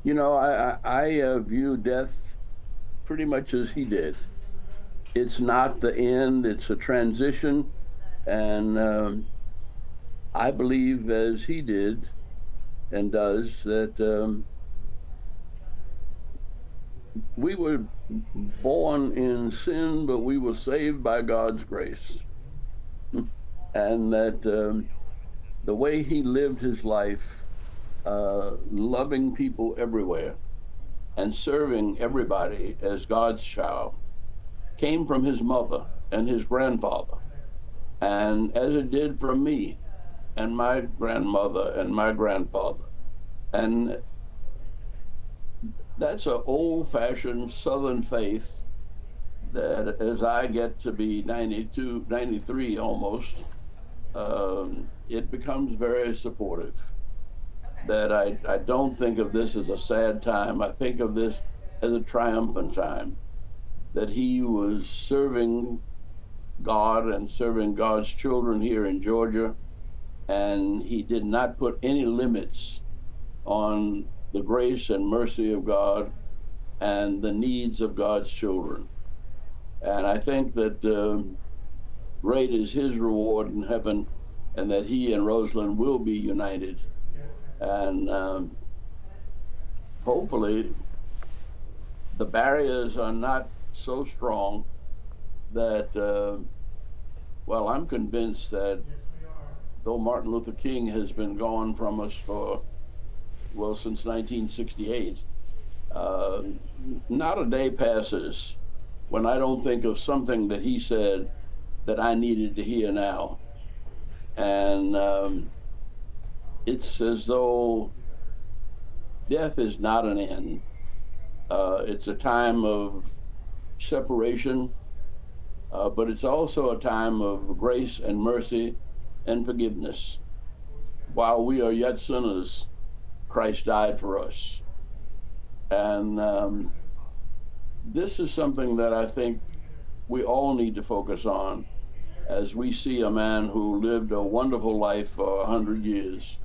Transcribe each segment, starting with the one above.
I view death pretty much as he did. It's not the end, it's a transition. And I believe, as he did and does, that we were born in sin, but we were saved by God's grace. And that the way he lived his life, loving people everywhere and serving everybody as God's child, came from his mother and his grandfather. And as it did from me and my grandmother and my grandfather. And that's an old fashioned Southern faith that as I get to be 92, 93 almost, it becomes very supportive. That I don't think of this as a sad time. I think of this as a triumphant time. That he was serving God and serving God's children here in Georgia, and he did not put any limits on the grace and mercy of God and the needs of God's children. And I think that great is his reward in heaven, and that he and Rosalind will be united. And hopefully, the barriers are not so strong that, well, I'm convinced that though Martin Luther King has been gone from us for, well, since 1968, uh, not a day passes when I don't think of something that he said that I needed to hear now. And it's as though death is not an end. It's a time of separation, but it's also a time of grace and mercy and forgiveness. While we are yet sinners, Christ died for us. And this is something that I think we all need to focus on as we see a man who lived a wonderful life for 100 years.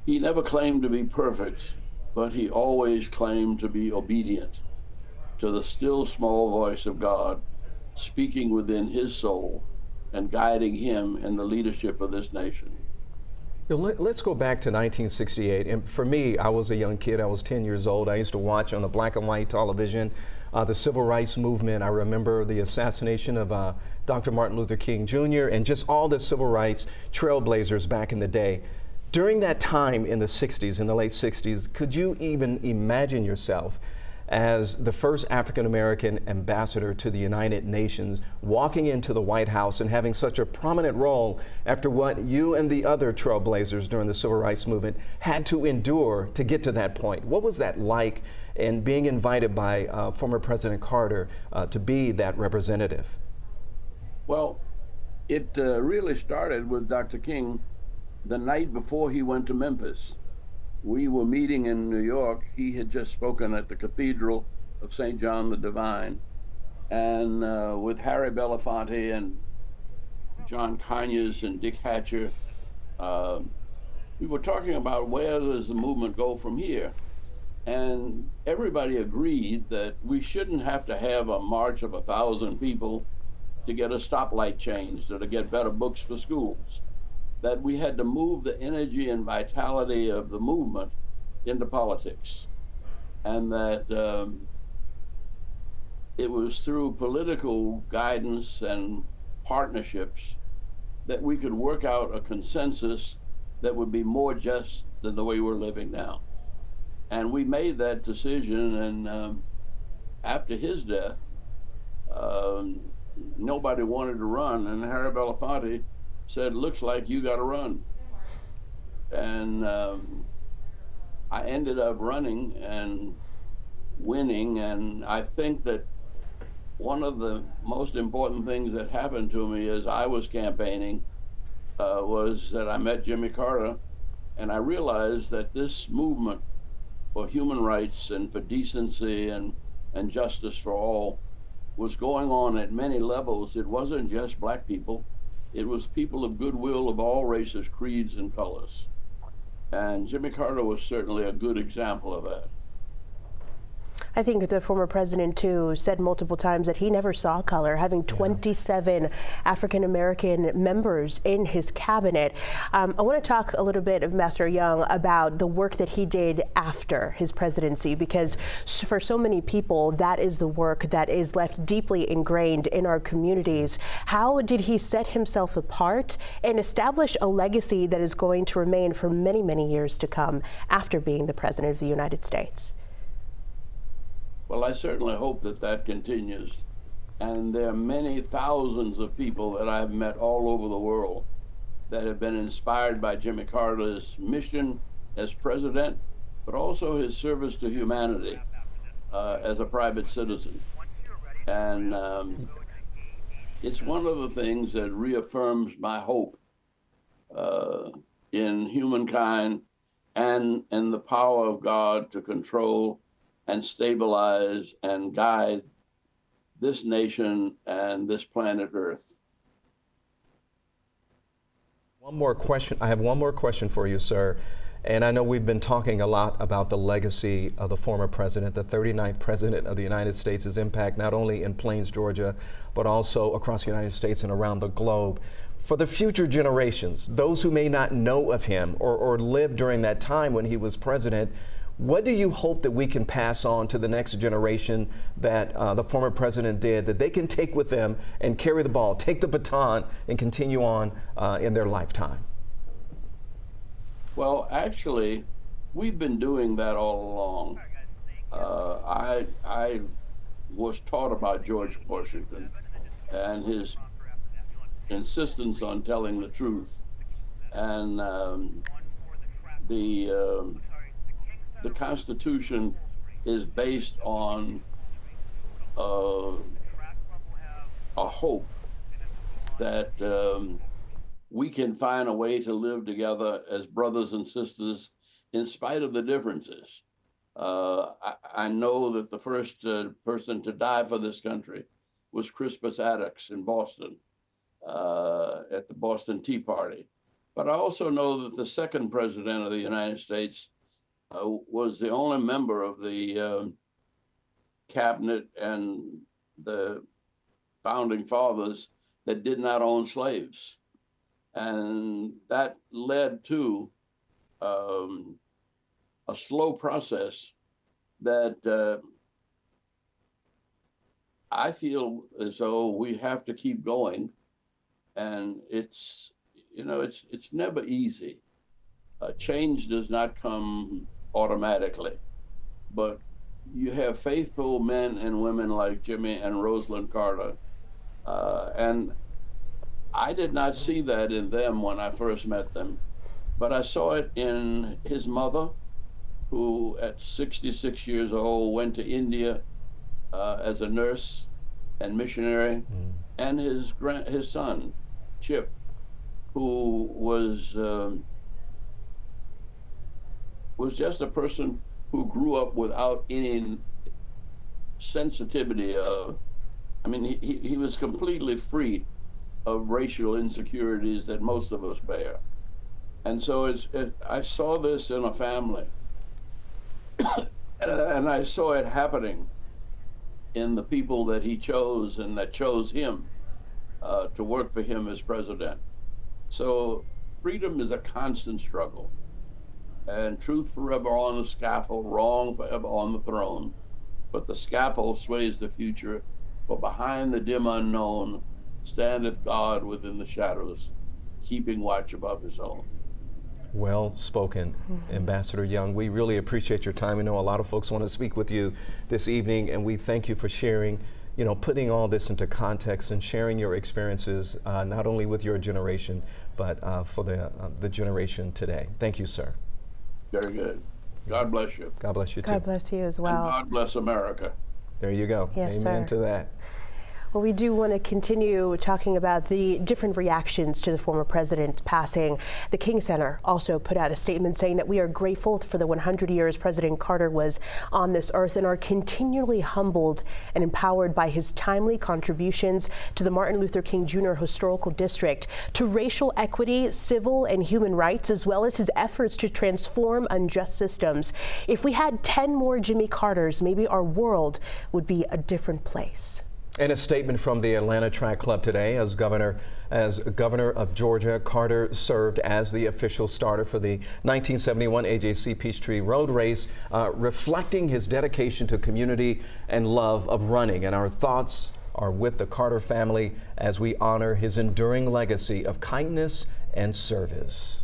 He never claimed to be perfect, but he always claimed to be obedient to the still small voice of God speaking within his soul and guiding him in the leadership of this nation. Let's go back to 1968. And for me, I was a young kid. I was 10 years old. I used to watch on the black and white television the civil rights movement. I remember the assassination of Dr. Martin Luther King Jr. and just all the civil rights trailblazers back in the day. During that time in the 60s, in the late 60s, could you even imagine yourself as the first African American ambassador to the United Nations, walking into the White House and having such a prominent role after what you and the other trailblazers during the civil rights movement had to endure to get to that point? What was that like, and being invited by former President Carter to be that representative? Well, it really started with Dr. King the night before he went to Memphis. We were meeting in New York. He had just spoken at the Cathedral of St. John the Divine. And with Harry Belafonte and John Conyers and Dick Hatcher, uh, we were talking about where does the movement go from here? And everybody agreed that we shouldn't have to have a march of 1,000 people to get a stoplight changed or to get better books for schools. That we had to move the energy and vitality of the movement into politics. And that it was through political guidance and partnerships that we could work out a consensus that would be more just than the way we're living now. And we made that decision, and after his death, um, nobody wanted to run, and Harry Belafonte said, "Looks like you got to run." And I ended up running and winning. And I think that one of the most important things that happened to me as I was campaigning was that I met Jimmy Carter, and I realized that this movement for human rights and for decency and justice for all was going on at many levels. It wasn't just black people. It was people of goodwill of all races, creeds, and colors. And Jimmy Carter was certainly a good example of that. I think the former president, too, said multiple times that he never saw color, having 27 African-American members in his cabinet. I want to talk a little bit, Ambassador Young, about the work that he did after his presidency, because for so many people, that is the work that is left deeply ingrained in our communities. How did he set himself apart and establish a legacy that is going to remain for many, many years to come after being the president of the United States? Well, I certainly hope that that continues. And there are many thousands of people that I've met all over the world that have been inspired by Jimmy Carter's mission as president, but also his service to humanity as a private citizen. And it's one of the things that reaffirms my hope in humankind and in the power of God to control and stabilize and guide this nation and this planet Earth. One more question. I have one more question for you, sir. And I know we've been talking a lot about the legacy of the former president, the 39th president of the United States, his impact not only in Plains, Georgia, but also across the United States and around the globe. For the future generations, those who may not know of him or lived during that time when he was president, what do you hope that we can pass on to the next generation that the former president did, that they can take with them and carry the ball, take the baton, and continue on in their lifetime? Well, actually, we've been doing that all along. I was taught about George Washington and his insistence on telling the truth, and the Constitution is based on a hope that we can find a way to live together as brothers and sisters in spite of the differences. I know that the first person to die for this country was Crispus Attucks in Boston at the Boston Tea Party. But I also know that the second president of the United States was the only member of the cabinet and the founding fathers that did not own slaves. And that led to a slow process that I feel as though we have to keep going. And it's never easy. Change does not come automatically, but you have faithful men and women like Jimmy and Rosalind Carter, and I did not see that in them when I first met them, but I saw it in his mother, who at 66 years old went to India as a nurse and missionary, and his son, Chip, who was just a person who grew up without any sensitivity of, he was completely free of racial insecurities that most of us bear. And so I saw this in a family, and I saw it happening in the people that he chose and that chose him to work for him as president. So freedom is a constant struggle. And truth forever on the scaffold, wrong forever on the throne. But the scaffold sways the future, for behind the dim unknown standeth God within the shadows, keeping watch above his own. Well spoken, Ambassador Young. We really appreciate your time. I know a lot of folks want to speak with you this evening, and we thank you for sharing, putting all this into context and sharing your experiences, not only with your generation, but for the generation today. Thank you, sir. Very good. God bless you. God bless you too. God bless you as well. And God bless America. There you go. Yes, Amen sir. to that. Well, we do want to continue talking about the different reactions to the former president's passing. The King Center also put out a statement saying that we are grateful for the 100 years President Carter was on this earth and are continually humbled and empowered by his timely contributions to the Martin Luther King Jr. Historical District, to racial equity, civil and human rights, as well as his efforts to transform unjust systems. If we had 10 more Jimmy Carters, maybe our world would be a different place. In a statement from the Atlanta Track Club today, as governor of Georgia, Carter served as the official starter for the 1971 AJC Peachtree Road Race, reflecting his dedication to community and love of running. And our thoughts are with the Carter family as we honor his enduring legacy of kindness and service.